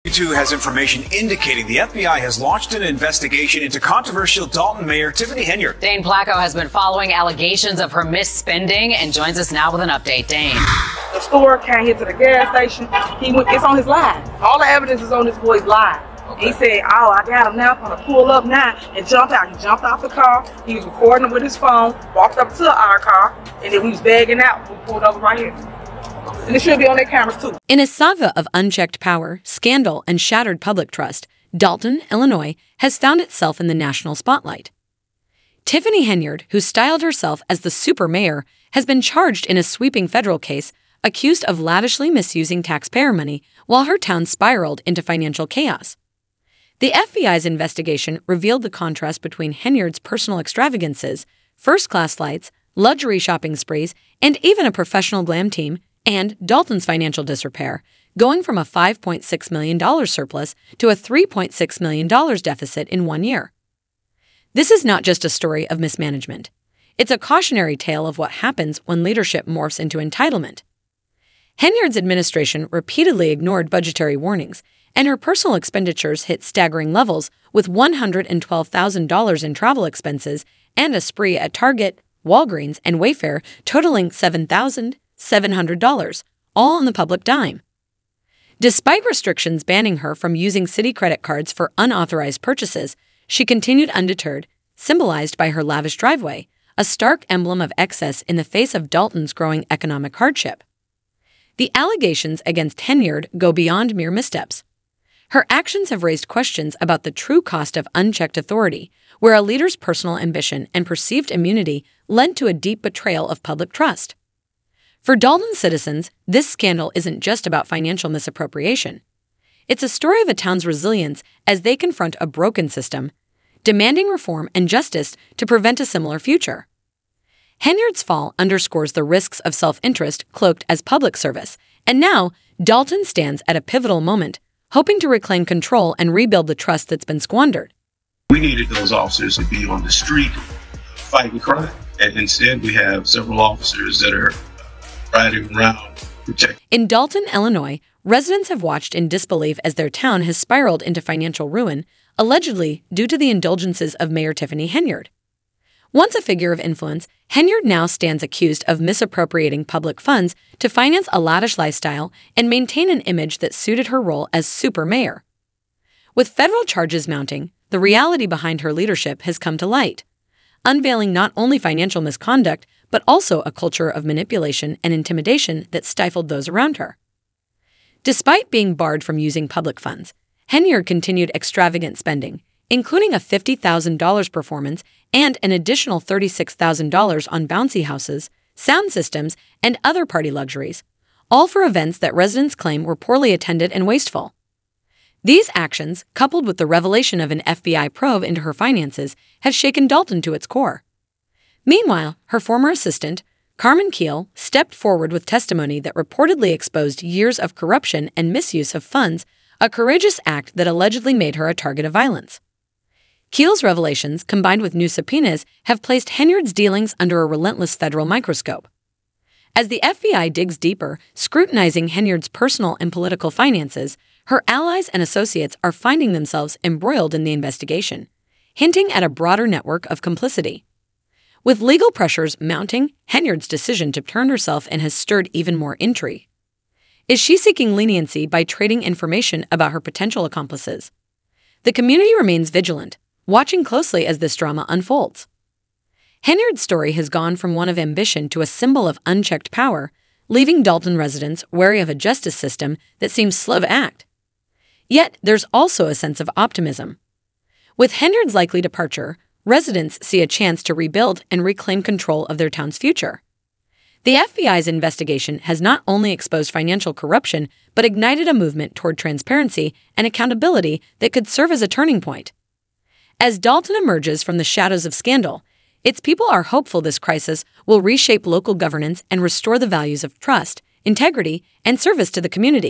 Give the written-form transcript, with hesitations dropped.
2 has information indicating the FBI has launched an investigation into controversial Dalton Mayor Tiffany Henyard. Dane Placco has been following allegations of her misspending and joins us now with an update. Dane. The store came here to the gas station. It's on his live. All the evidence is on this boy's live. Okay. He said, "Oh, I got him now. I'm gonna pull up now," and jumped out. He jumped off the car. He was recording him with his phone. Walked up to our car, and then we was bagging out. We pulled over right here. And it should be on their cameras too. In a saga of unchecked power, scandal, and shattered public trust, Dalton, Illinois, has found itself in the national spotlight. Tiffany Henyard, who styled herself as the super mayor, has been charged in a sweeping federal case, accused of lavishly misusing taxpayer money while her town spiraled into financial chaos. The FBI's investigation revealed the contrast between Henyard's personal extravagances, first-class flights, luxury shopping sprees, and even a professional glam team, and Dalton's financial disrepair, going from a $5.6 million surplus to a $3.6 million deficit in 1 year. This is not just a story of mismanagement. It's a cautionary tale of what happens when leadership morphs into entitlement. Henyard's administration repeatedly ignored budgetary warnings, and her personal expenditures hit staggering levels with $112,000 in travel expenses and a spree at Target, Walgreens, and Wayfair totaling $7,700, all on the public dime. Despite restrictions banning her from using city credit cards for unauthorized purchases, she continued undeterred, symbolized by her lavish driveway, a stark emblem of excess in the face of Dalton's growing economic hardship. The allegations against Henyard go beyond mere missteps. Her actions have raised questions about the true cost of unchecked authority, where a leader's personal ambition and perceived immunity led to a deep betrayal of public trust. For Dalton citizens, this scandal isn't just about financial misappropriation. It's a story of a town's resilience as they confront a broken system, demanding reform and justice to prevent a similar future. Henyard's fall underscores the risks of self-interest cloaked as public service, and now Dalton stands at a pivotal moment, hoping to reclaim control and rebuild the trust that's been squandered. We needed those officers to be on the street fighting crime, and instead we have several officers that are riding around protecting. In Dalton, Illinois, residents have watched in disbelief as their town has spiraled into financial ruin, allegedly due to the indulgences of Mayor Tiffany Henyard. Once a figure of influence, Henyard now stands accused of misappropriating public funds to finance a lavish lifestyle and maintain an image that suited her role as super mayor. With federal charges mounting, the reality behind her leadership has come to light, unveiling not only financial misconduct, but also a culture of manipulation and intimidation that stifled those around her. Despite being barred from using public funds, Henyard continued extravagant spending, including a $50,000 performance and an additional $36,000 on bouncy houses, sound systems, and other party luxuries, all for events that residents claim were poorly attended and wasteful. These actions, coupled with the revelation of an FBI probe into her finances, have shaken Dalton to its core. Meanwhile, her former assistant, Carmen Keel, stepped forward with testimony that reportedly exposed years of corruption and misuse of funds, a courageous act that allegedly made her a target of violence. Keel's revelations, combined with new subpoenas, have placed Henyard's dealings under a relentless federal microscope. As the FBI digs deeper, scrutinizing Henyard's personal and political finances, her allies and associates are finding themselves embroiled in the investigation, hinting at a broader network of complicity. With legal pressures mounting, Henyard's decision to turn herself in has stirred even more intrigue. Is she seeking leniency by trading information about her potential accomplices? The community remains vigilant, watching closely as this drama unfolds. Henyard's story has gone from one of ambition to a symbol of unchecked power, leaving Dalton residents wary of a justice system that seems slow to act. Yet, there's also a sense of optimism. With Henyard's likely departure, residents see a chance to rebuild and reclaim control of their town's future. The FBI's investigation has not only exposed financial corruption, but ignited a movement toward transparency and accountability that could serve as a turning point. As Dalton emerges from the shadows of scandal, its people are hopeful this crisis will reshape local governance and restore the values of trust, integrity, and service to the community.